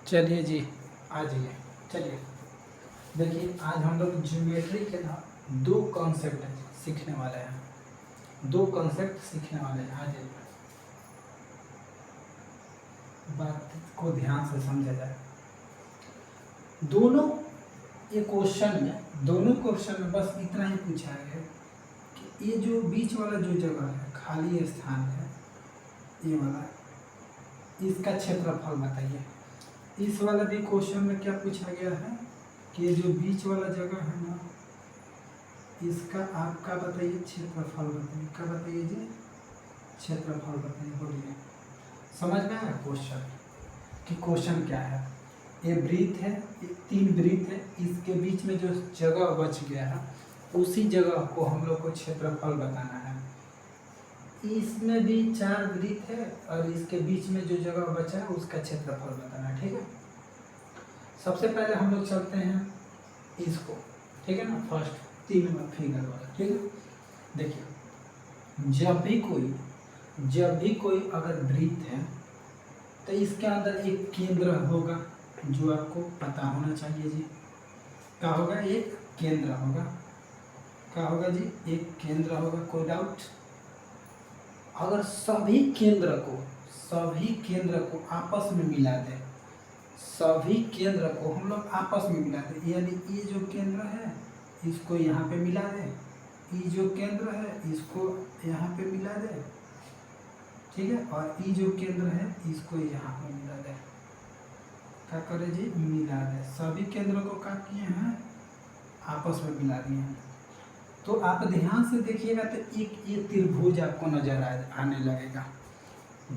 चलिए जी, आ जाइए। चलिए देखिए, आज हम लोग ज्योमेट्री के ना दो कॉन्सेप्ट सीखने वाले हैं। दो कॉन्सेप्ट सीखने वाले हैं। आ जाइए, बात को ध्यान से समझा जाए। दोनों क्वेश्चन में बस इतना ही पूछा है कि ये जो बीच वाला जो जगह है, खाली स्थान है, ये वाला, इसका क्षेत्रफल बताइए। इस वाला भी क्वेश्चन में क्या पूछा गया है कि ये जो बीच वाला जगह है ना, इसका आपका बताइए क्षेत्रफल बताइए। क्या बताइए जी? क्षेत्रफल बताइए। बोलिए, समझ में आया क्वेश्चन कि क्वेश्चन क्या है? ये वृत्त है, ये 3 वृत्त है, इसके बीच में जो जगह बच गया है उसी जगह को हम लोग को क्षेत्रफल बताना है। इसमें भी 4 वृत्त है और इसके बीच में जो जगह बचा है उसका क्षेत्रफल बताना है। ठीक है, सबसे पहले हम लोग चलते हैं इसको, ठीक है ना, फर्स्ट 3 नंबर फिगर वाला। ठीक है, देखिए, जब भी कोई अगर वृत्त है तो इसके अंदर एक केंद्र होगा, जो आपको पता होना चाहिए जी। क्या होगा? एक केंद्र होगा। क्या होगा जी? एक केंद्र होगा। कोई डाउट? अगर सभी केंद्र को आपस में मिला दे, सभी केंद्र को हम लोग आपस में मिला दे, यानी ये जो केंद्र है इसको यहाँ पे मिला दे, ये जो केंद्र है इसको यहाँ पे मिला दे, ठीक है, और ये जो केंद्र है इसको यहाँ पे मिला दे। क्या करे जी? मिला दे। सभी केंद्रों को क्या किए हैं? आपस में मिला दिए हैं। तो आप ध्यान से देखिएगा तो एक ये त्रिभुज आपको नजर आने लगेगा।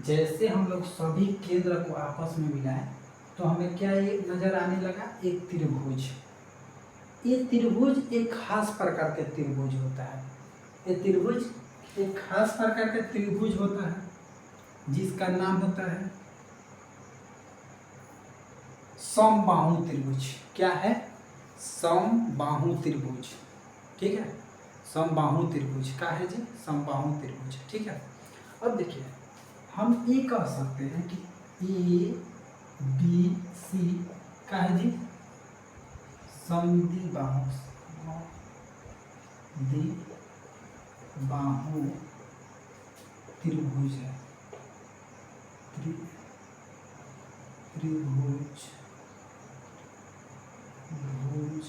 जैसे हम लोग सभी केंद्र को आपस में मिलाएं तो हमें क्या ये नजर आने लगा? एक त्रिभुज। ये त्रिभुज एक खास प्रकार के त्रिभुज होता है। ये त्रिभुज एक खास प्रकार का त्रिभुज होता है जिसका नाम होता है समबाहु त्रिभुज। क्या है? समबाहु त्रिभुज। ठीक है, समबाहु त्रिभुज का है जी, समबाहु त्रिभुज। ठीक है, अब देखिए, हम ये कह सकते हैं कि ए बी सी का है जी समद्विबाहु त्रिभुज है। त्रिभुज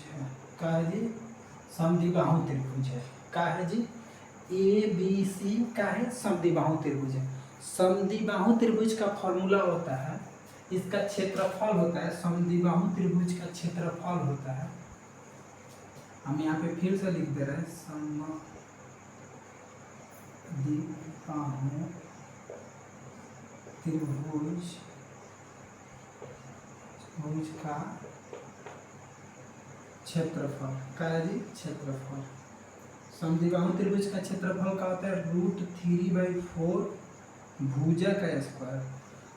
है। का है जी? समद्विबाहु त्रिभुज है। का है जी? ए बी सी का है समद्विबाहु त्रिभुज है। समद्विबाहु त्रिभुज का फॉर्मूला होता है, इसका क्षेत्रफल होता है, समद्विबाहु त्रिभुज का क्षेत्रफल होता है, हम यहाँ पे फिर से लिख दे रहे हैं, समद्विबाहु त्रिभुज का क्षेत्रफल। क्या है जी? क्षेत्रफल। समद्विबाहु त्रिभुज का क्षेत्रफल का होता है √3/4 भुजा का स्क्वायर,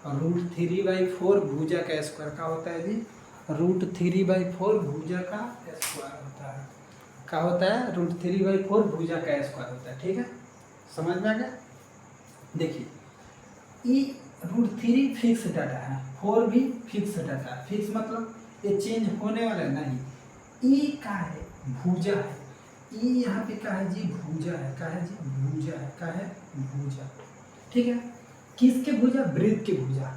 और √3/4 भुजा का स्क्वायर का होता है जी √3/4 भुजा का स्क्वायर होता है। क्या होता है? √3/4 भुजा का स्क्वायर होता है। ठीक है, समझ में आ गया? देखिए, ये √3 फिक्स डाटा है, 4 भी फिक्स डाटा है। फिक्स मतलब ये चेंज होने वाला नहीं। ये क्या है? भुजा है। ये यहाँ पे क्या है जी? भुजा है। क्या है जी? भुजा है। क्या है? भुजा। ठीक है, किसके भुजा? वृत्त के भुजा।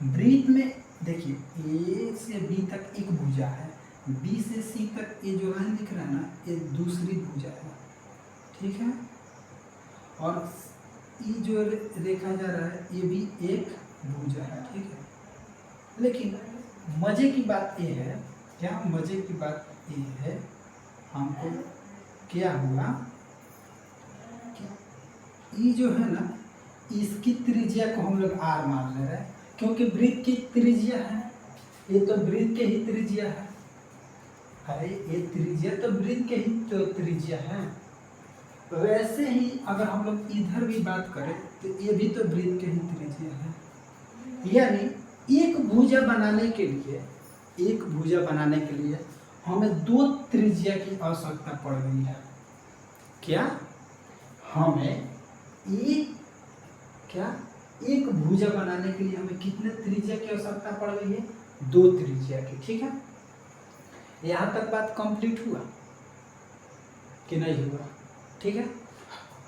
वृत्त में देखिए, ए से बी तक एक भुजा है, बी से सी तक ये जो लाइन दिख रहा है ना, ये दूसरी भुजा है। ठीक है, और ये जो देखा जा रहा है ये भी एक भुजा है। ठीक है, लेकिन मजे की बात ये है, क्या मजे की बात ये है, हमको क्या हुआ कि ये जो है ना, इसकी त्रिज्या को हम लोग r मान ले रहे हैं, क्योंकि वृत्त की त्रिज्या है, ये तो वृत्त के ही त्रिज्या है। अरे ये त्रिज्या तो वृत्त के ही तो त्रिज्या है। वैसे ही अगर हम लोग इधर भी बात करें तो ये भी तो वृत्त के ही त्रिज्या है। यानी एक भुजा बनाने के लिए हमें 2 त्रिज्या की आवश्यकता पड़ गई है। क्या? हमें एक भुजा बनाने के लिए हमें कितने त्रिज्या की आवश्यकता पड़ गई है? दो त्रिज्या की। ठीक है, यहाँ तक बात कंप्लीट हुआ कि नहीं हुआ? ठीक है,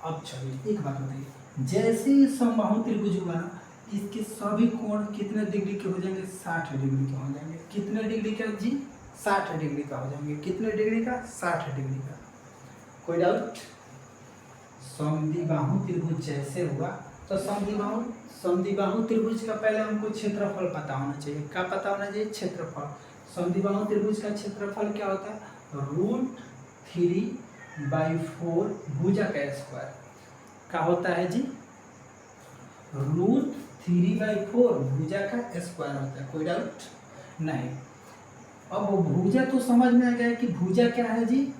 अब चलिए एक बात बताइए, जैसे ही समबाहु त्रिभुज हुआ ना, इसके सभी कोण कितने डिग्री के हो जाएंगे? 60 डिग्री के हो जाएंगे। कितने डिग्री का जी? 60 डिग्री का हो जाएंगे। कितने डिग्री का? 60 डिग्री का। कोई डाउट? समद्विबाहु त्रिभुज जैसे हुआ तो समद्विबाहु त्रिभुज का पहले हमको क्षेत्रफल पता होना चाहिए। क्या पता होना चाहिए? क्षेत्रफल। समद्विबाहु त्रिभुज का क्षेत्रफल क्या होता है? √3/4 भुजा का स्क्वायर। क्या होता है जी? √3/4 भुजा का स्क्वायर होता है। कोई डाउट नहीं? अब वो भुजा तो समझ में आ गया कि भुजा क्या है जी?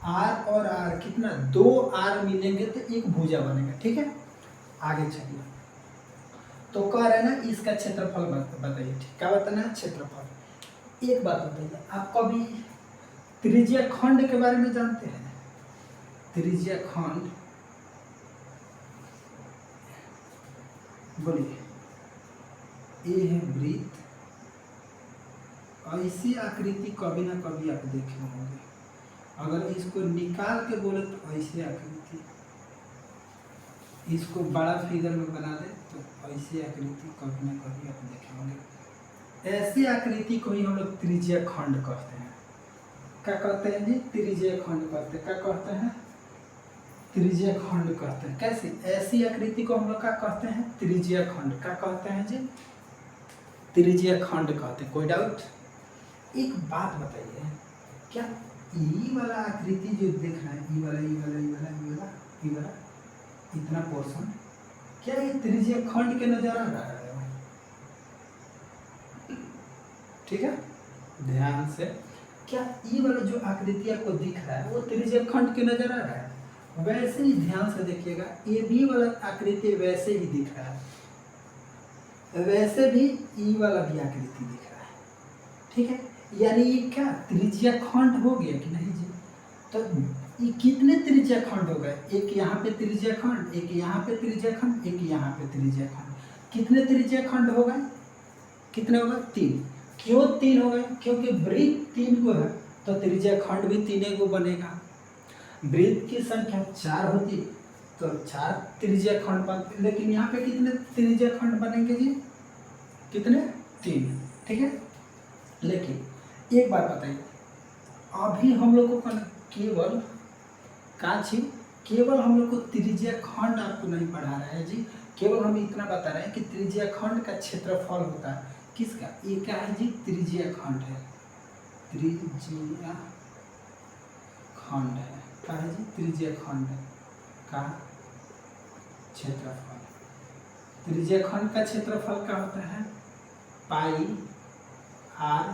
आर और आर कितना? 2 आर मिलेंगे तो एक भुजा बनेगा। ठीक है, आगे चलिए। तो कह रहे हैं ना इसका क्षेत्रफल बताइए। ठीक, क्या बताना है? क्षेत्रफल। एक बात बताइए, आप कभी त्रिज्या खंड के बारे में जानते हैं? त्रिज्या खंड बोलिए। ये है वृत्त, ऐसी आकृति कभी ना कभी आप देखे होंगे। अगर इसको निकाल के बोले तो ऐसी आकृति, इसको बड़ा फिगर में बना दे तो ऐसी आकृति कभी ना कभी आप देखे होंगे। ऐसी आकृति को ही हम लोग त्रिज्या खंड कहते हैं। क्या कहते हैं जी? त्रिज्या खंड कहते हैं। क्या कहते हैं? त्रिज्या खंड कहते हैं। कैसे? ऐसी आकृति को हम लोग क्या कहते हैं? त्रिज्या खंड। क्या कहते हैं जी? त्रिज्या खंड कहते हैं। कोई डाउट? एक बात बताइए, क्या ई वाला आकृति जो दिख रहा है, ई वाला इतना पोर्शन, क्या ये त्रिज्या खंड के नजर आ रहा है? ठीक है, ध्यान से। क्या ई वाला जो आकृति आपको दिख रहा है वो त्रिज्या खंड के नजर आ रहा है? वैसे ही ध्यान से देखिएगा, ये बी वाला आकृति वैसे ही दिख रहा है, वैसे भी ई वाला भी आकृति दिख रहा है। ठीक है, यानी ये क्या त्रिज्या खंड हो गया कि नहीं जी? तो ये कितने त्रिज्या खंड हो गए? एक यहाँ पे त्रिज्या खंड, एक यहाँ पे त्रिज्या खंड, एक यहाँ पे त्रिज्या खंड। कितने त्रिज्या खंड हो गए? कितने हो गए? 3। क्यों 3 हो गए? क्योंकि वृत्त 3 को है तो त्रिज्या खंड भी 3 को बनेगा। वृत्त की संख्या 4 होती तो 4 त्रिज्या खंड बनते, लेकिन यहाँ पे कितने त्रिज्या खंड बनेंगे जी? कितने? 3। ठीक है, लेकिन एक बात बताइए, अभी हम लोग को केवल केवल हम लोग को त्रिज्या खंड आपको नहीं पढ़ा रहे हैं जी, केवल हम इतना बता रहे हैं कि त्रिज्या खंड का क्षेत्रफल होता है किसका? ये क्या है जी? त्रिज्या खंड है। त्रिज्या खंड है। क्या है जी? त्रिज्या खंड का क्षेत्रफल। त्रिज्या खंड का क्षेत्रफल क्या होता है? Pi r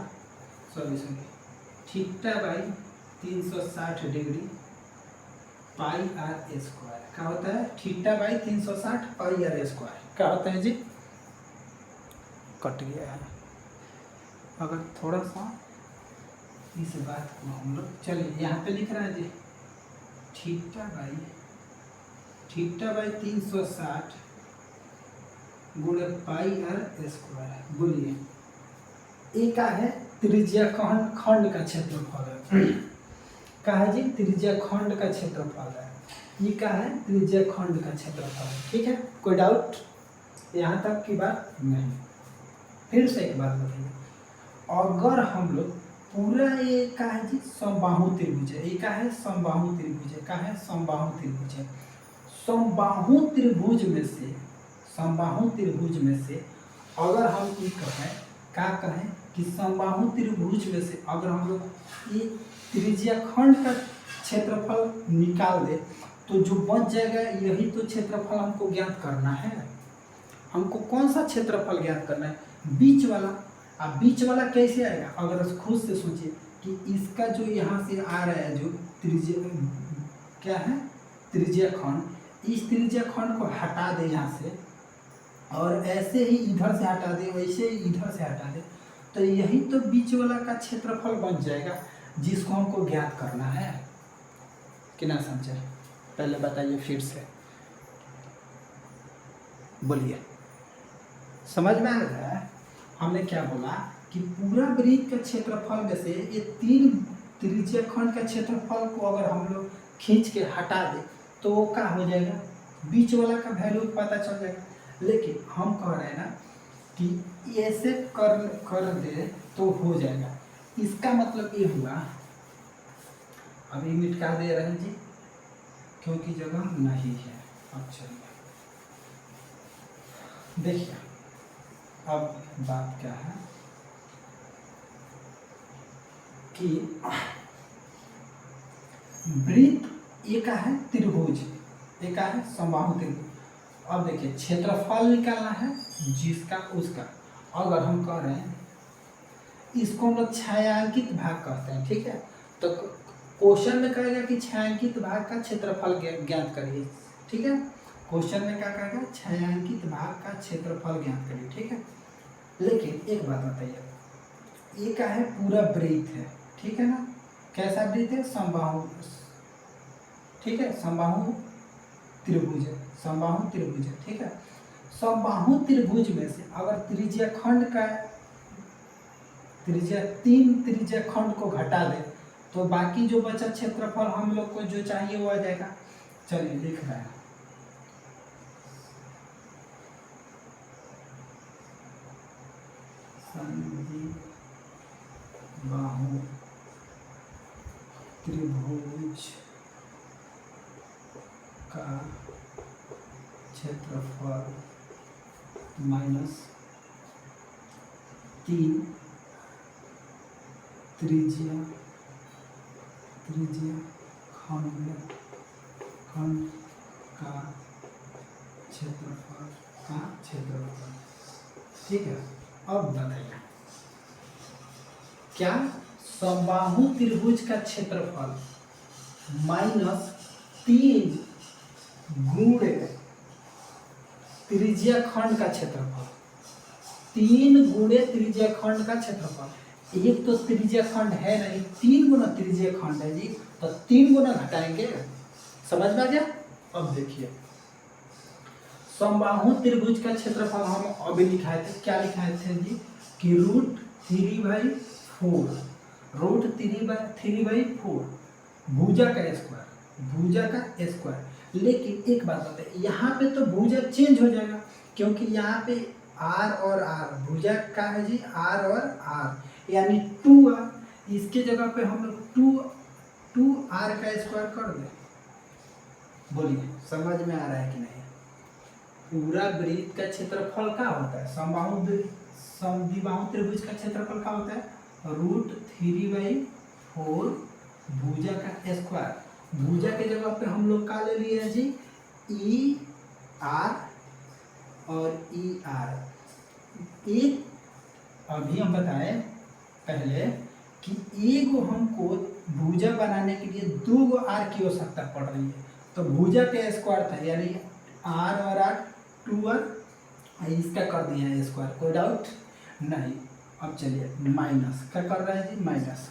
θ/360 degree pi are square. क्या होता है? θ/360 पाई आर स्क्वायर। क्या होता है जी? कट गया है। अगर थोड़ा सा इस बात को हम लोग, चलिए यहाँ पे लिख रहा है जी θ/360 गुणे पाई आर स्क्वायर। बोलिए, ये क्या है? त्रिज्या खंड का क्षेत्रफल है। क्या है जी? त्रिज्या खंड का क्षेत्रफल है। ये क्या है? त्रिज्या खंड का क्षेत्रफल है। ठीक है, कोई डाउट? यहाँ तक की बात नहीं। फिर से एक बात बताइए, अगर हम लोग पूरा ये क्या है जी? समबाहु त्रिभुज है। ये क्या है? समबाहु त्रिभुज है। क्या है? समबाहु त्रिभुज है। समबाहु त्रिभुज में से अगर हम ये कहें, क्या कहें कि समबाहु त्रिभुज में से अगर हम लोग ये त्रिज्या खंड का क्षेत्रफल निकाल दे तो जो बच जाएगा यही तो क्षेत्रफल हमको ज्ञात करना है। हमको कौन सा क्षेत्रफल ज्ञात करना है? बीच वाला। अब बीच वाला कैसे आएगा? अगर खुद से सोचिए कि इसका जो यहाँ से आ रहा है जो त्रिज्या, क्या है? त्रिज्या खंड, इस त्रिज्या खंड को हटा दे यहाँ से और ऐसे ही इधर से हटा दे, वैसे ही इधर से हटा दे, तो यही तो बीच वाला का क्षेत्रफल बन जाएगा जिसको हमको ज्ञात करना है। कि ना समझे? पहले बताइए फिर से, बोलिए। समझ में आ रहा है? हमने क्या बोला कि पूरा वृत्त का क्षेत्रफल में से ये 3 त्रिज्या खंड का क्षेत्रफल को अगर हम लोग खींच के हटा दे तो वो क्या हो जाएगा, बीच वाला का वैल्यू पता चल जाएगा। लेकिन हम कह रहे हैं ना कि ऐसे कर दे तो हो जाएगा। इसका मतलब ये हुआ, अभी मिटा दे रहे हैं जी क्योंकि जगह नहीं है। अब चलिए देखिए, अब बात क्या है कि वृत्त एक है त्रिभुज, एक है समबाहु त्रिभुज। अब देखिए क्षेत्रफल निकालना है जिसका उसका, अगर हम कह रहे हैं इसको हम लोग छायांकित भाग कहते हैं, ठीक है। तो क्वेश्चन में कहेगा कि छायांकित भाग का क्षेत्रफल ज्ञात करिए, ठीक है। क्वेश्चन में क्या कहेगा, छायांकित भाग का क्षेत्रफल ज्ञात करिए, ठीक है। लेकिन एक बात बताइए, ये क्या है, पूरा वृत्त है, ठीक है ना। कैसा वृत्त है, समबाहु, ठीक है, समबाहु त्रिभुज है, समबाहु त्रिभुज है, ठीक है। समबाहु त्रिभुज में से अगर त्रिज्या खंड का त्रिज्या 3 त्रिज्या खंड को घटा दे तो बाकी जो बचा क्षेत्रफल हम लोग को जो चाहिए वो आ जाएगा। चलिए लिख रहे हैं, समबाहु त्रिभुज का क्षेत्रफल माइनस 3 त्रिज्या खंड का क्षेत्रफल ठीक है। अब बताइए क्या समबाहु त्रिभुज का क्षेत्रफल माइनस 3 गुणे त्रिज्या खंड का क्षेत्रफल, 3 गुणे त्रिज्या खंड का क्षेत्रफल। एक तो त्रिज्या खंड है नहीं, 3 गुना त्रिज्या खंड है जी, तो 3 गुना घटाएंगे, समझ में आ गया। अब देखिए समबाहु त्रिभुज का क्षेत्रफल हम अभी लिखाए थे, क्या लिखाए थे जी कि √3/4, √3/4 भुजा का स्क्वायर। लेकिन एक बात बताइए, यहाँ पे तो भुजा चेंज हो जाएगा क्योंकि यहाँ पे r और r, भुजा का है जी r और r यानी 2r, इसके जगह पे हम लोग 2r का स्क्वायर कर दें। बोलिए समझ में आ रहा है कि नहीं। पूरा वृत्त का क्षेत्रफल क्या होता है, समद्विबाहु त्रिभुज का क्षेत्रफल क्या होता है, √3/4 भुजा का स्क्वायर। भुजा के जगह पे हम लोग क्या ले लिए हैं जी, ER और ER। एक अभी हम बताएं पहले कि एगो हमको भुजा बनाने के लिए 2 गो R की आवश्यकता पड़ रही है, तो भुजा का स्क्वायर था यानी R और R 2R, इसका कर दिया है स्क्वायर, कोई डाउट नहीं। अब चलिए माइनस क्या कर रहा है जी, माइनस,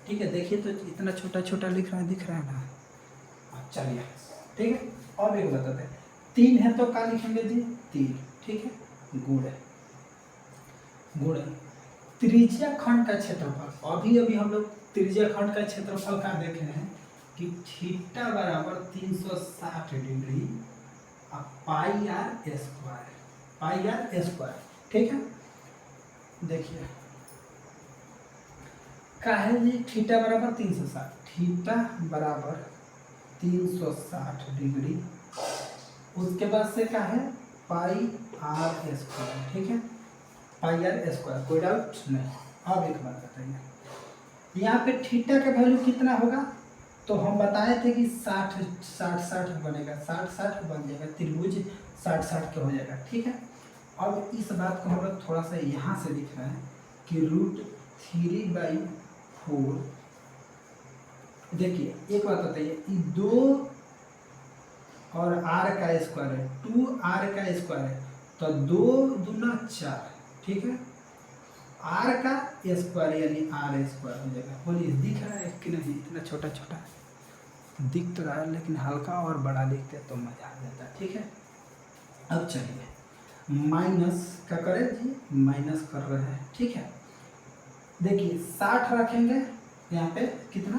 ठीक है। देखिए तो इतना छोटा छोटा लिख रहा है, दिख रहा है ना। चलिए ठीक है, अब एक बताते हैं, 3 है तो क्या लिखेंगे जी, 3, ठीक है, गुण त्रिज्या खंड का क्षेत्रफल। अभी हम लोग त्रिज्या खंड का क्षेत्रफल का देख रहे हैं कि थीटा बराबर 360 डिग्री πr स्क्वायर, ठीक है। देखिए क्या है जी, थीटा बराबर 360 डिग्री, उसके बाद से क्या है πr स्क्वायर, ठीक है, πr स्क्वायर, कोई डाउट नहीं। अब एक बात बताइए, यहाँ पे थीटा का वैल्यू कितना होगा, तो हम बताए थे कि 60 बनेगा, 60 बन जाएगा, त्रिभुज 60 के हो जाएगा, ठीक है। अब इस बात को हम लोग थोड़ा सा यहाँ से लिख रहे हैं कि √3/4। देखिए एक बात बताइए, 2 और r का स्क्वायर है, 2r का स्क्वायर है, तो 2 दूना 4, ठीक है, r का स्क्वायर यानी r स्क्वायर हो जाएगा। बोलिए दिख रहा है कि नहीं, इतना छोटा छोटा दिख तो रहा है, लेकिन हल्का और बड़ा लिखते तो मजा आ जाता, ठीक है। अब चलिए माइनस क्या करें जी, माइनस कर रहे हैं, ठीक है। देखिए 60 रखेंगे यहाँ पे कितना,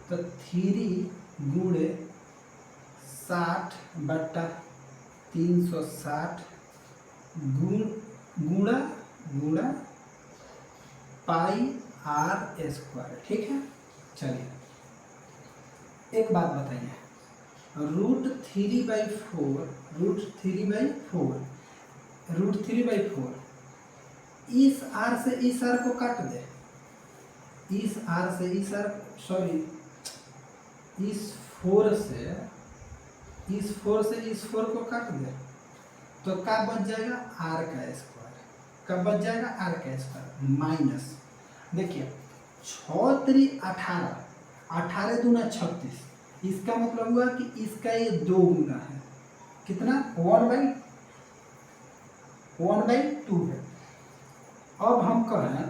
तो 3 गुणे 60/360 गुणा गुणा पाई r स्क्वायर, ठीक है। चलिए एक बात बताइए, √3/4 इस r से इस r को काट दे, इस r से इस r, सॉरी इस 4 से इस 4 को काट दे, तो क्या बच जाएगा, r का स्क्वायर। कब बच जाएगा, r का स्क्वायर माइनस, देखिए 6×3 = 18 दूना 36, इसका मतलब हुआ कि इसका ये 2 गुना है, कितना 1/2 है। अब हम कहें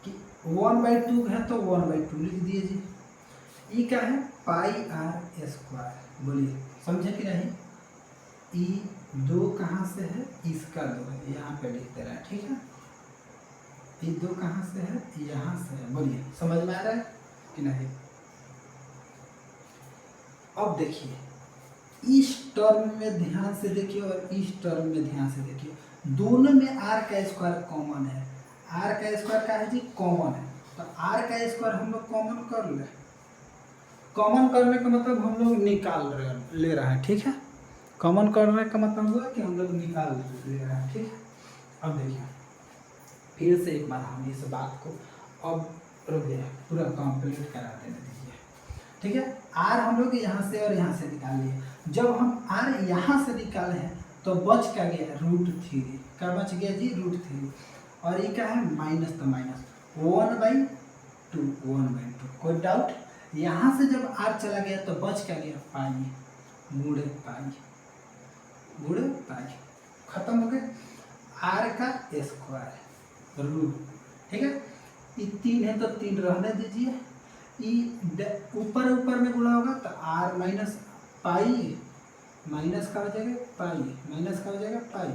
कि 1/2 है तो 1/2 लिख दिए जी। ये क्या है, पाई r स्क्वायर, बोलिए समझे कि नहीं। ई 2 कहाँ से है, इसका 2 है, यहाँ पे लिख दे रहा है, ठीक है। ये 2 कहाँ से है, यहाँ से है, बोलिए समझ में आ रहा है कि नहीं। अब देखिए इस टर्म में ध्यान से देखिए और इस टर्म में ध्यान से देखिए, दोनों में r का स्क्वायर कॉमन है। r का स्क्वायर का है जी, कॉमन है, तो r का स्क्वायर हम लोग कॉमन कर ले। कॉमन करने का मतलब हम लोग निकाल ले रहे हैं, ठीक है। कॉमन करने का मतलब हुआ कि हम लोग निकाल ले रहे हैं, ठीक है। अब देखिए फिर से एक बार हम इस बात को अब रुकिए, पूरा कंप्लीट करा देने दीजिए, ठीक है। r हम लोग यहाँ से और यहाँ से निकाल लिए। जब हम r यहाँ से निकाले हैं तो बच क्या गया, √3, क्या बच गया जी, √3, और ये क्या है माइनस, तो माइनस 1/2, कोई डाउट। यहाँ से जब r चला गया तो बच क्या गया, पाई गुणे पाई, खत्म हो गया। r का स्क्वायर रूट, ठीक है। ये 3 है तो 3 रहने दीजिए, ऊपर ऊपर में गुणा होगा तो r माइनस पाई, माइनस का हो जाएगा पाई, माइनस का हो जाएगा पाई,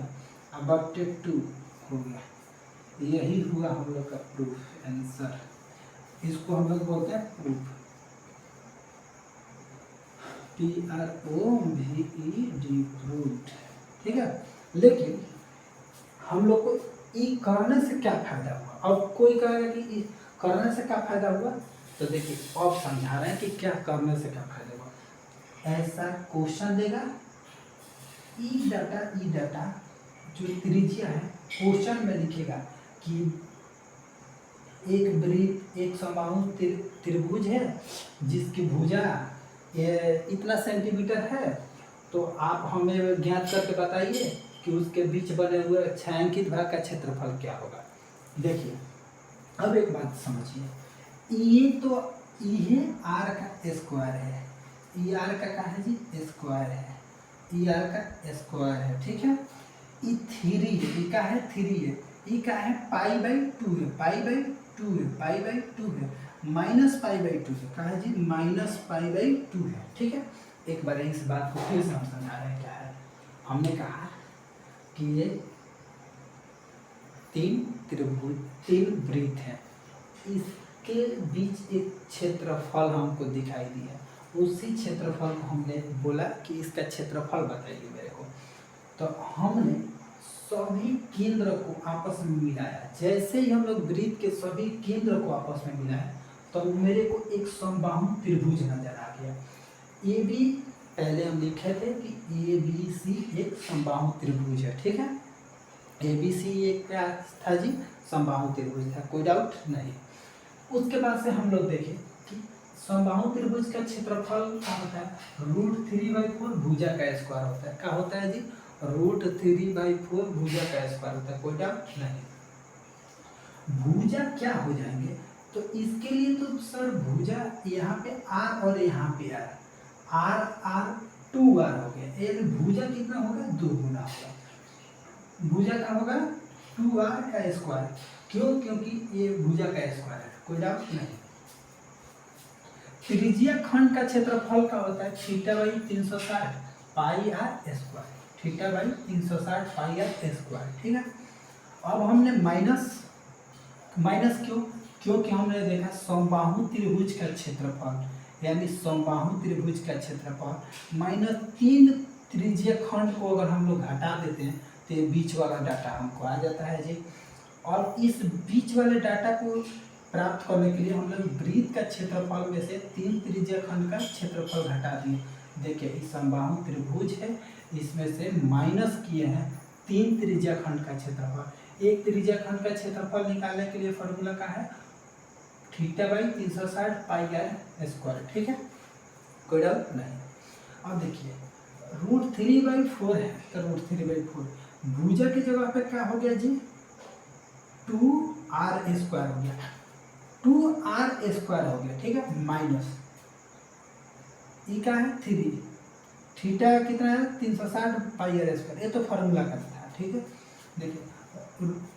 अब 2 हो गया। यही हुआ हम लोग का प्रूफ, आंसर। इसको हम लोग बोलते हैं प्रूफ, PROVED, प्रूफ, ठीक है। लेकिन हम लोग को ई करने से क्या फायदा हुआ। अब कोई कहेगा कि ई करने से क्या फायदा हुआ, तो देखिए अब समझा रहे हैं कि क्या करने से क्या फायदा हुआ। ऐसा क्वेश्चन देगा, ई डाटा जो त्रिज्या है, क्वेश्चन में लिखेगा कि एक वृत्त, एक समबाहु त्रिभुज है जिसकी भुजा इतना सेंटीमीटर है, तो आप हमें ज्ञात करके बताइए कि उसके बीच बने हुए छायांकित भाग का क्षेत्रफल क्या होगा। देखिए अब एक बात समझिए, ये तो ये r का स्क्वायर है, ये r का क्या है जी, स्क्वायर है, ये r का स्क्वायर है, ठीक है। ये 3 है, ये क्या है 3 है, ये क्या है π/2 है, π/2 है, π/2 है, -π/2 है, क्या है जी -π/2 है, ठीक है। एक बार इस बात को फिर से हम समझा रहे हैं क्या है। हमने कहा कि ये 3 वृत्त है, इसके बीच एक क्षेत्रफल हमको दिखाई दिया, उसी क्षेत्रफल को हमने बोला कि इसका क्षेत्रफल बताइए मेरे को। तो हमने सभी केंद्र को आपस में मिलाया, जैसे ही हम लोग वृत्त के सभी केंद्र को आपस में मिलाया तो मेरे को एक समबाहु त्रिभुज नजर आ गया। ए बी पहले हम लिखे थे कि ABC एक समबाहु त्रिभुज है, ठीक है। ABC एक क्या था जी, समबाहु त्रिभुज था, कोई डाउट नहीं। उसके बाद से हम लोग देखें कि समबाहु त्रिभुज का क्षेत्रफल क्या होता है, √3/4 भुजा का स्क्वायर होता है। क्या होता है जी, √3/4 भुजा का स्क्वायर होता है, कोई डाउट नहीं। भुजा क्या हो जाएंगे, तो इसके लिए तो सर भुजा यहाँ पे r और यहाँ पे r 2r हो गया, यानी भुजा कितना होगा, 2 गुना होगा। भुजा का होगा 2r का स्क्वायर, क्यों, क्योंकि ये भुजा का स्क्वायर है, कोई डाउट नहीं। त्रिज्या खंड का क्षेत्रफल का होता है θ/360 πr², theta by 360 pi are square, ठीक है। अब हमने माइनस क्योंकि हमने देखा समबाहु त्रिभुज का क्षेत्रफल यानी समबाहु त्रिभुज का क्षेत्रफल -3 त्रिज्यीय खंड को अगर हम लोग हटा देते हैं तो ये बीच वाला डाटा हमको आ जाता है जी। और इस बीच वाले डाटा को प्राप्त करने के लिए हम लोग वृत्त का क्षेत्रफल में से 3 त्रिज्यीय खंड का क्षेत्रफल घटा दिए। देखिए इस समबाहु त्रिभुज है, इसमें से माइनस किए हैं 3 त्रिज्यीय खंड का क्षेत्रफल। एक त्रिज्यीय खंड का क्षेत्रफल निकालने के लिए फॉर्मूला का है theta by 360 pi are square, ठीक है, कोई डाउट नहीं। अब देखिए √3/4 है तो √3/4 भुजा की जगह पे क्या हो गया जी 2r स्क्वायर हो गया, 2r स्क्वायर हो गया, ठीक है, माइनस ई का है 3, थीटा कितना है 360 पाई आर स्क्वायर, ये तो फार्मूला का था, ठीक है। देखिए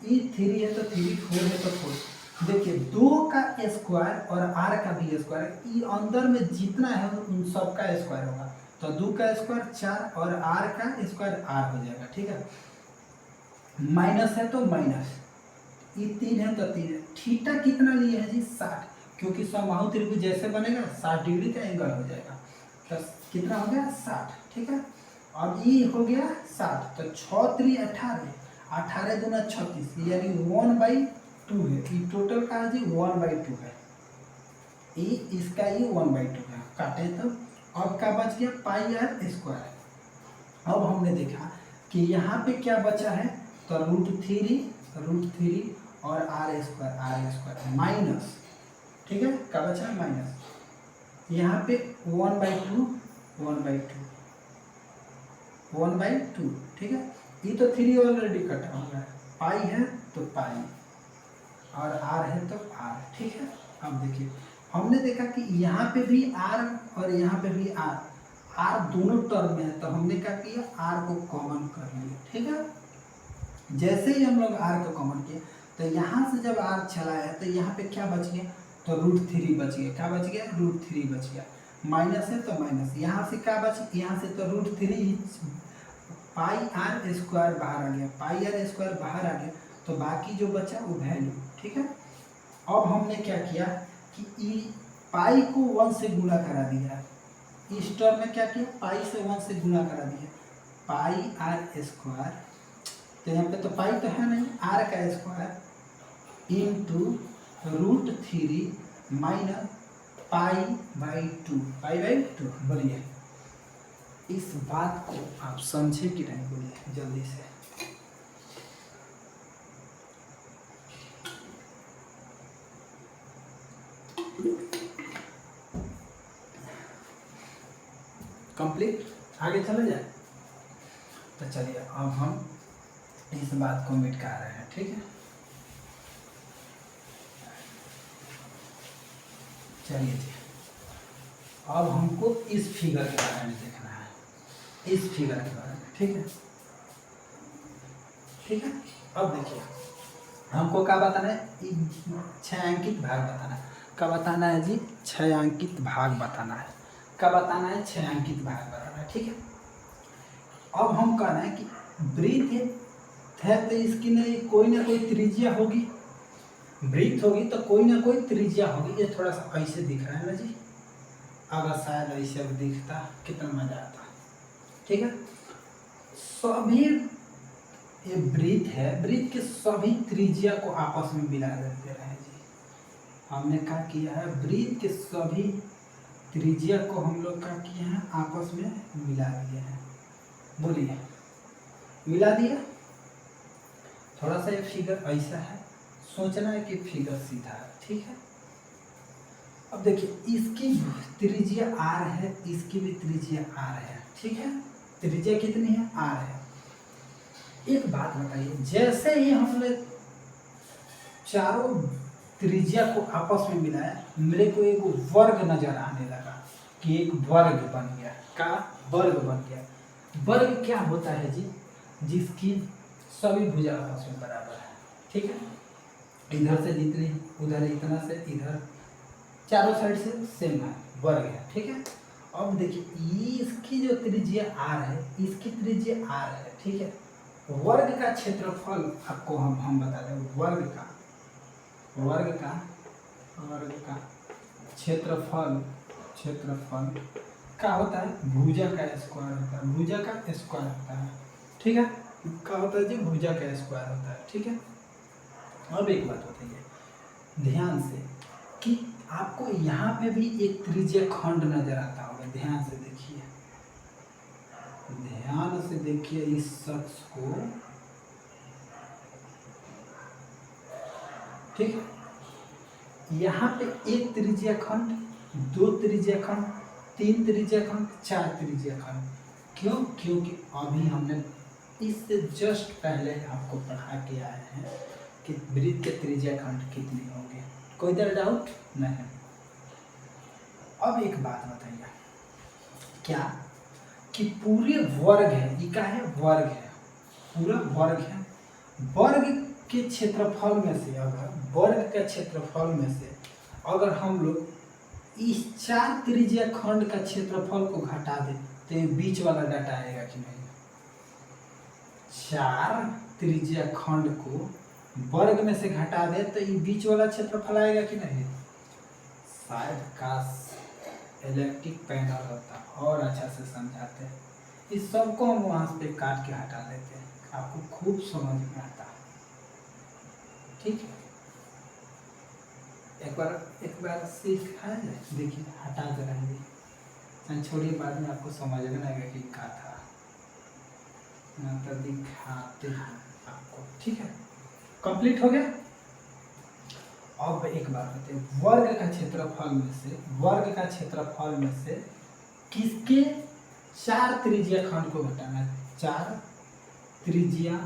ई 3 है तो 3, 4 है तो 4, देखिए 2 का स्क्वायर और r का भी स्क्वायर, ई अंदर में जितना है उन सब का स्क्वायर होगा, तो 2 का स्क्वायर 4 और r का स्क्वायर r हो जाएगा, ठीक है। माइनस है तो माइनस, ये 3 है तो 3 है। थीटा कितना लिए है जी 60, क्योंकि समबाहु त्रिभुज जैसे बनेगा 60 डिग्री का एंगल हो जाएगा, तो कितना हो गया 60, ठीक है। अब ये हो गया 60 तो 6 3 18, 18 दूना 36 यानी 1/2 है, ये टोटल का है जी 1/2 है, ये इसका ये 1/2 है, काटे तो अब क्या बच गया पाई आर स्क्वायर। अब हमने देखा कि यहाँ पे क्या बचा है तो √3 और r स्क्वायर माइनस, ठीक है, क्या बचा है माइनस, यहाँ पे 1/2, ठीक है। ये तो 3 ऑलरेडी कटा हुआ है, पाई है तो पाई और r है तो r, ठीक है। अब देखिए हमने देखा कि यहाँ पे भी r और यहाँ पे भी r दोनों टर्म में है, तो हमने क्या किया r को कॉमन कर लिया, ठीक है। जैसे ही हम लोग r को कॉमन किए तो यहाँ से जब r चला है तो यहाँ पे क्या बच गया तो √3 बच गया, क्या बच गया √3 बच गया, माइनस है तो माइनस, यहाँ से क्या बच, यहाँ से तो √3 पाई आर स्क्वायर बाहर आ गया, पाई आर स्क्वायर बाहर आ गया, तो बाकी जो बचा वो वैल्यू, ठीक है। अब हमने क्या किया कि ई पाई को 1 से गुणा करा दिया, इस टर्म में क्या किया पाई से 1 से गुणा करा दिया, पाई आर स्क्वायर, तो यहाँ पे तो पाई तो है नहीं, आर का स्क्वायर इंटू √3 माइनस पाई/2 बोलिए इस बात को आप समझे कि नहीं, बोलिए जल्दी से। कंप्लीट, आगे चले जाए तो चलिए अब हम इस बात को मिटा रहे हैं, ठीक है। चलिए जी अब हमको इस फिगर के बारे में देखना है, इस फिगर के बारे में, ठीक है, ठीक है। अब देखिए हमको क्या बताना है, 6 अंकित भाग बताना है, क्या बताना है जी 6 अंकित भाग बताना है, क्या बताना है 6 अंकित भाग बताना है, ठीक है। अब हम कहना है कि वृत्त है तो इसकी नहीं कोई ना कोई त्रिज्या होगी, वृत्त होगी तो कोई ना कोई त्रिज्या होगी, ये थोड़ा सा ऐसे दिख रहा है ना जी, अगर शायद ऐसे अब दिखता कितना मजा आता, ठीक है। सभी ये वृत्त है, वृत्त के सभी त्रिज्या को आपस में मिला देते हैं जी, हमने क्या किया है वृत्त के सभी त्रिज्या को हम लोग क्या किए हैं आपस में मिला दिए हैं, बोलिए मिला दिया। थोड़ा सा ये फिगर ऐसा है, सोचना है कि फिगर सीधा है, ठीक है। अब देखिए इसकी त्रिज्या r है, इसकी भी त्रिज्या r है, ठीक है, त्रिज्या कितनी है r है। एक बात बताइए, जैसे ही हमने चारों त्रिज्या को आपस में मिलाया मेरे को एक वर्ग नजर आने लगा कि एक वर्ग बन गया, का वर्ग बन गया। वर्ग क्या होता है जी, जिसकी सभी भुजा आपस में बराबर है, ठीक है, इधर से जितनी उधर इतना से इधर चारों साइड से सेम है, वर्ग है, ठीक है। अब देखिए इसकी जो त्रिज्या आर है, इसकी त्रिज्या आर है, ठीक है। वर्ग का क्षेत्रफल आपको हम बता दें, वर्ग का क्षेत्रफल क्या होता है, भुजा का स्क्वायर होता है, भुजा का स्क्वायर होता है, ठीक है। क्या होता है जी, भुजा का स्क्वायर होता है, ठीक है। अब एक बात बताइए ध्यान से कि आपको यहाँ पे भी एक त्रिज्या खंड नजर आता होगा, ध्यान से देखिए, ध्यान से देखिए इस शख्स को, ठीक है। यहाँ पे एक त्रिज्या खंड, दो त्रिज्या खंड, तीन त्रिज्या खंड, चार त्रिज्या खंड। क्यों? क्योंकि अभी हमने इससे जस्ट पहले आपको पढ़ा के आए हैं कि वृत्त के त्रिज्या खंड कितने होंगे। कोई इधर डाउट नहीं। अब एक बात बताइए, क्या कि पूरे वर्ग है, ये क्या है, वर्ग है, पूरा वर्ग है। वर्ग के क्षेत्रफल में से, अगर वर्ग के क्षेत्रफल में से अगर हम लोग इस चार त्रिज्या खंड का क्षेत्रफल को घटा दें तो ये बीच वाला डाटा आएगा कि नहीं? चार त्रिज्या खंड को वर्ग में से घटा दे तो ये बीच वाला क्षेत्रफल आएगा कि नहीं? शायद काश इलेक्ट्रिक पैनल होता और अच्छा से समझाते। इस सबको हम वहां पे काट के हटा देते, आपको खूब समझ में आता, ठीक है। एक बार सिखाया जाए, देखिए हटा दे रहेंगे, छोड़िए, बाद में आपको समझ में आएगा कि क्या था, ना तो दिखाते हैं आपको, ठीक है। कंप्लीट हो गया। अब एक बात बताइए, वर्ग का क्षेत्रफल में से किसके चार त्रिज्या खंड को घटाना है? चार त्रिज्या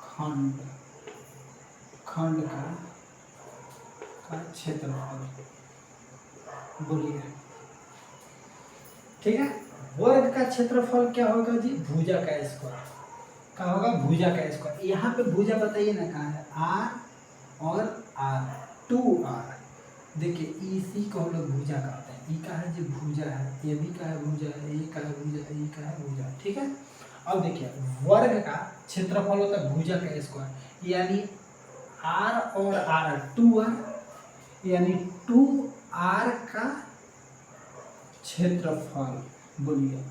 खंड का क्षेत्रफल बोलिए, ठीक है। वर्ग का क्षेत्रफल क्या होगा जी? भुजा का स्क्वायर। क्या होगा? भुजा का स्क्वायर। यहाँ पे भुजा बताइए ना कहाँ है, आर और आर, 2r। देखिए इसी को हम लोग भुजा कहते हैं। ई का है जो भुजा है, ये भी का है भुजा है, ये का है भुजा है, ये का है भुजा, ठीक है। अब देखिए वर्ग का क्षेत्रफल होता है भुजा का स्क्वायर, यानी आर और आर 2r, यानी 2r का क्षेत्रफल बोलिए,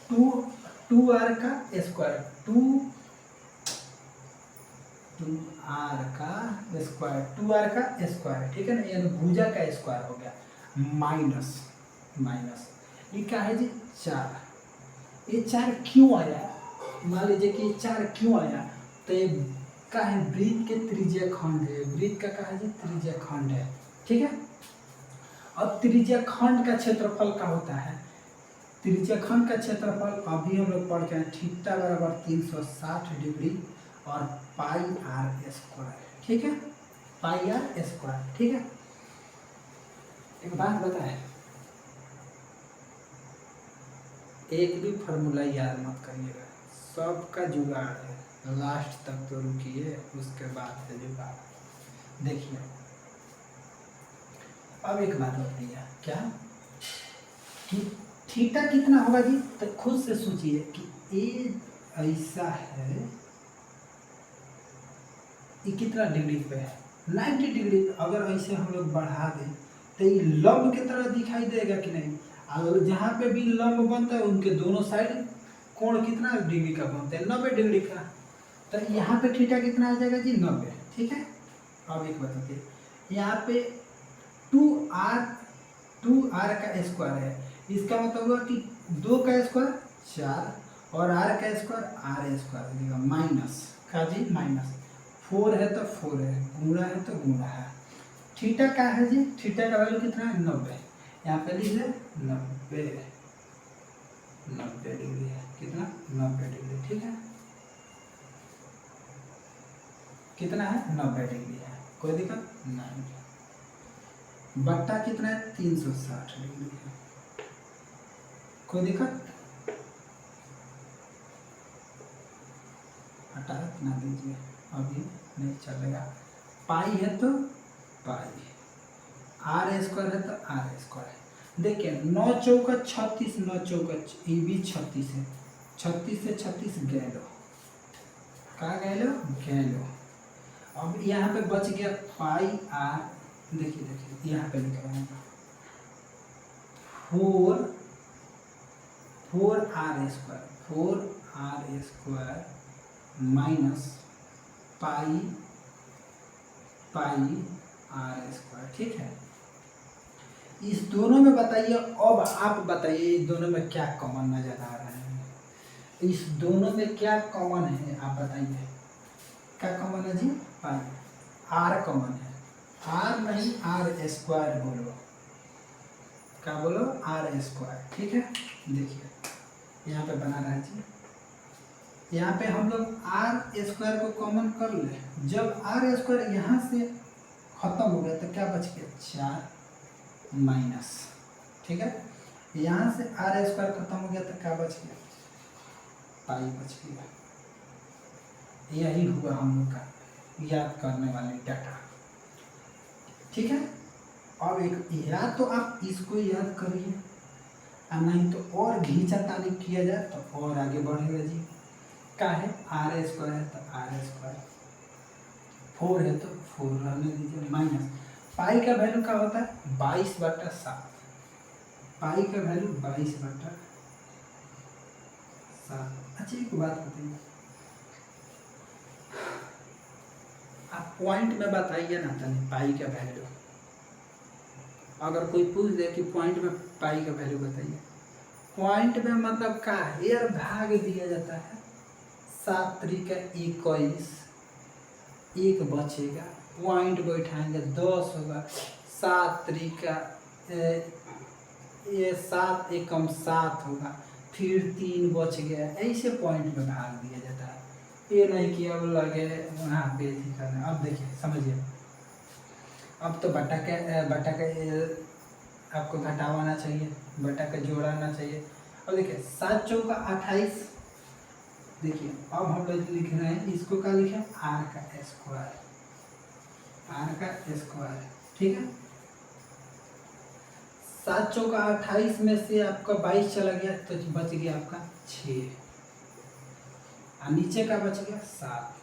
2r का स्क्वायर, 2r का स्क्वायर, ठीक है ना, यानी भुजा का स्क्वायर हो गया, माइनस ये क्या है जी? 4। ये 4 क्यों आया? मान लीजिए कि ये 4 क्यों आया, तो ये का है, वृत्त के त्रिज्या खंड है, वृत्त का क्या है जी? त्रिज्या खंड है, ठीक है। अब त्रिज्या खंड का क्षेत्रफल क्या होता है? त्रिज्या खंड का क्षेत्रफल अभी हम लोग पढ़ के हैं, थीटा बराबर 360 डिग्री और पाई आर स्क्वायर, ठीक है, पाई आर स्क्वायर, ठीक है। एक बात बताए, एक भी फार्मूला याद मत करिएगा, सबका जुगाड़ है, लास्ट तक तो रुकिए, उसके बाद से जुगाड़। देखिए अब एक बात बताइए, क्या कि थीटा कितना होगा जी? तो खुद से सोचिए कि ये ऐसा है, ये कितना डिग्री पे है? 90 डिग्री। अगर ऐसे हम लोग बढ़ा दें तो ये लंब की तरह दिखाई देगा कि नहीं? अगर जहाँ पे भी लंब बनता है उनके दोनों साइड कोण कितना डिग्री का बनता है? 90 डिग्री का। तो यहाँ पे थीटा कितना आ जाएगा जी? 90, ठीक है। अब एक बताइए, यहाँ पे 2r का स्क्वायर है, इसका मतलब हुआ कि 2 का स्क्वायर 4 और r का स्क्वायर r स्क्वायर देगा, माइनस का जी, माइनस 4 है तो 4 है, गुणा है तो गुणा है। थीटा का है जी? थीटा का वैल्यू कितना है? 90। यहाँ पे लिख ले 90 डिग्री है, कितना? 90 डिग्री, ठीक है। कितना है? 90 डिग्री है, कोई दिक्कत नहीं। बट्टा कितना है? 360 डिग्री है, कोई दिक्कत? हटा ना दीजिए, अभी नहीं चलेगा। पाई है तो पाई, आर स्क्वायर है तो आर स्क्वायर है। देखिए 9 चौका 36, 9 चौका ये भी 36 है, 36 से 36 गैलो, कहाँ गैलो गैलो। अब यहाँ पे बच गया पाई आर, देखिए देखिए यहाँ पे लिखा है 4 R square minus pi pi are square, ठीक है। इस दोनों में बताइए, अब आप बताइए इस दोनों में क्या कॉमन नजर आ रहा है, इस दोनों में क्या कॉमन है आप बताइए, क्या कॉमन है जी, पाई, आर कॉमन है, आर नहीं आर स्क्वायर बोलो, क्या बोलो आर स्क्वायर, ठीक है। देखिए यहाँ पे बना रहा है जी, यहाँ पे हम लोग आर स्क्वायर को कॉमन कर ले, जब आर स्क्वायर यहाँ से खत्म हो गया तो क्या बच गया 4 माइनस, ठीक है। यहाँ से आर स्क्वायर खत्म हो गया तो क्या बच गया पाई बच गया। यही हुआ हम लोग का याद करने वाले डाटा, ठीक है। अब एक या तो आप इसको याद करिए और नहीं तो और घींचातानी किया जाए तो और आगे बढ़ेगा जी। क्या है आर स्क्वायर है तो आर स्क्वायर, 4 है तो 4 रहने दीजिए, माइनस पाई का वैल्यू क्या होता है 22/7, पाई का वैल्यू 22/7। अच्छा एक बात बताइए, आप पॉइंट में बताइए ना तनी पाई का वैल्यू, अगर कोई पूछ दे कि पॉइंट में पाई का वैल्यू बताइए, पॉइंट में मतलब क्या है यार, भाग दिया जाता है, 7 त्रिका 21, एक बचेगा, पॉइंट बैठाएंगे 10 होगा, 7 त्रिका 7 एकम 7 होगा, फिर 3 बच गया, ऐसे पॉइंट में भाग दिया जाता है। ये नहीं कि अब लगे वहाँ बेइज्जती करना। अब देखिए समझिए, अब तो बटा का आपको घटावाना चाहिए, बटा का जोड़ाना चाहिए। अब देखिए 7 चौका 28, देखिए अब हम लोग लिख रहे हैं इसको, क्या लिखे आर का स्क्वायर, आर का स्क्वायर, ठीक है। 7 चौका 28 में से आपका 22 चला गया तो बच गया आपका 6, और नीचे का बच गया 7।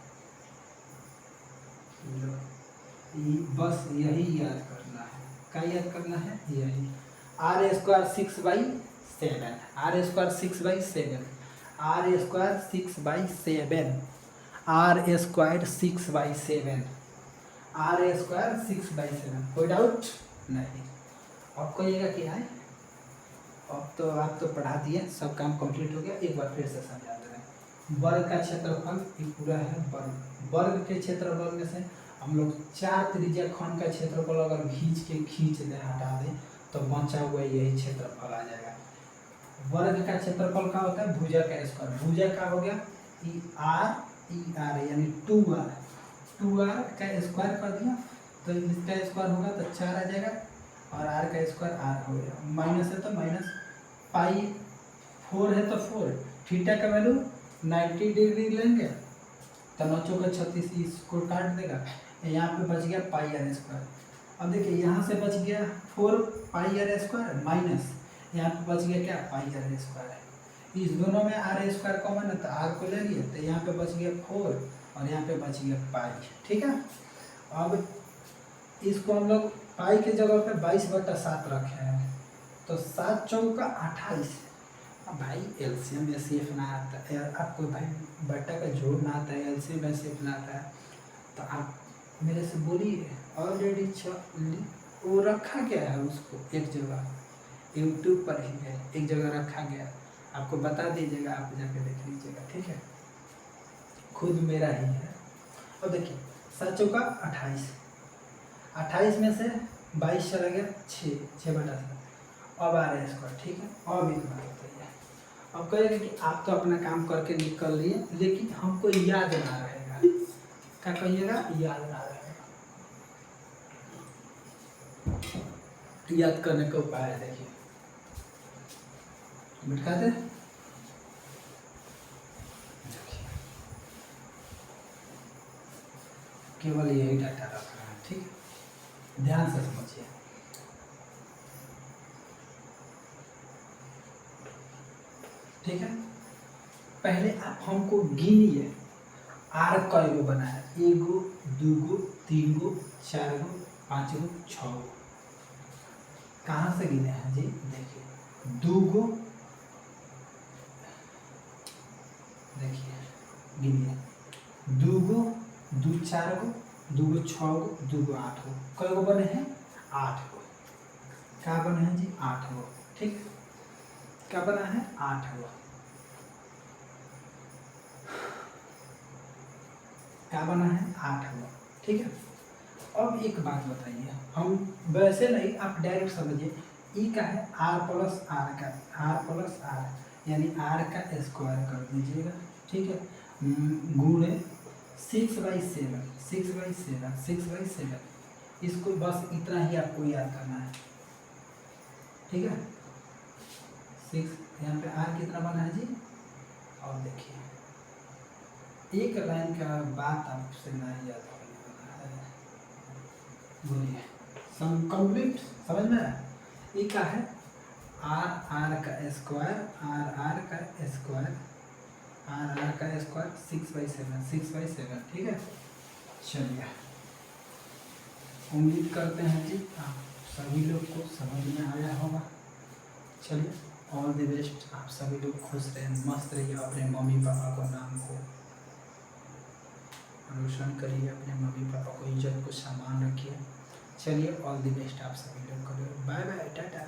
बस यही याद करना है, क्या याद करना है यही, R square 6/7, R square 6/7, R square 6/7, R square 6/7, R square 6/7, कोई डाउट नहीं। अब कहिएगा क्या है, अब तो आप तो पढ़ा दिए, सब काम कंप्लीट हो गया, एक बार फिर से समझा दे रहे हैं। वर्ग का क्षेत्रफल ये पूरा है वर्ग, वर्ग के क्षेत्रफल में से हम लोग 4 त्रिज्या खंड का क्षेत्रफल अगर खींच दे हटा दें तो बचा हुआ यही क्षेत्रफल आ जाएगा। वर्ग का क्षेत्रफल क्या होता है भुजा का स्क्वायर, भुजा का हो गया ई आर यानी 2r, 2r का स्क्वायर कर दिया तो इसका स्क्वायर होगा तो 4 आ जाएगा, और r का स्क्वायर r हो गया, माइनस है तो माइनस, पाई 4 है तो 4, थीटा का वैल्यू 90 डिग्री लेंगे तो 9 चौका 36, इसको काट देगा, यहाँ पे बच गया पाई आर स्क्वायर। अब देखिए यहाँ से बच गया 4 पाई आर स्क्वायर माइनस, यहाँ पे बच गया क्या पाई आर स्क्वायर, इस दोनों में आर स्क्वायर कॉमन है तो आर को ले लिए तो यहाँ पे बच गया 4 और यहाँ पे बच गया पाई, ठीक है। अब इसको हम लोग पाई के जगह पे 22/7 रखे हैं तो 7 चौका 28। अब भाई एलसीएम में सेफ ना आता है, आपको भाई बट्टा का जोड़ ना आता है, एलसीएम में सेफ ना आता है, तो आप मेरे से बोलिए ऑलरेडी वो रखा गया है, उसको एक जगह यूट्यूब पर ही है, एक जगह रखा गया, आपको बता दीजिएगा, आप जाके देख लीजिएगा, ठीक है, खुद मेरा ही है। अब देखिए 7 चौका 28, 28 में से 22 चला गया 6/7, अब आ रहा है स्क्वायर, ठीक है। अब एक बात बताइए, अब कहेगा कि आप तो अपना काम करके निकल लिए लेकिन हमको याद ना रहेगा, क्या कहिएगा याद ना रहेगा, याद करने का उपाय देखिए, बिठा दे, केवल यही डाटा रखना है, ठीक है, ध्यान से समझिए। ठीक है, पहले आप हमको गिनिए आर कई गो बना है, एगो दूगो तीन गो चार गो पाँच गो छः गो। कहाँ से गिने हैं जी, देखिए दूगो, देखिए गिनिए दूगो, दू चार गो, दूगो छः गो, दूगो आठ गो, कई गो बने हैं 8 गो। क्या बने हैं जी 8 गो। ठीक, क्या बना है 8 गो। क्या बना है 8 गो। ठीक है, अब एक बात बताइए, हम वैसे नहीं, आप डायरेक्ट समझिए, ई का है आर प्लस आर का, आर प्लस आर यानी आर का स्क्वायर कर दीजिएगा। ठीक है, गुणे 6/7, 6/7, 6/7, इसको बस इतना ही आपको याद करना है। ठीक है, 6, यहाँ पे आर कितना बना है जी, और देखिए एक लाइन का बात आपसे नहीं याद होने वाला है, बोलिए कंप्लीट समझ में आया। ये क्या है आर आर का स्क्वायर, आर आर का स्क्वायर, आर आर का स्क्वायर 6/7, 6/7। ठीक है, चलिए उम्मीद करते हैं कि आप सभी लोग को समझ में आया होगा। चलिए ऑल द बेस्ट, आप सभी लोग खुश रहें, मस्त रहिए, अपने मम्मी पापा को नाम को रोशन करिए, अपने मम्मी पापा को इज्जत को सम्मान रखिए। चलिए ऑल द बेस्ट आप सभी लोग को, बाय बाय, टाटा।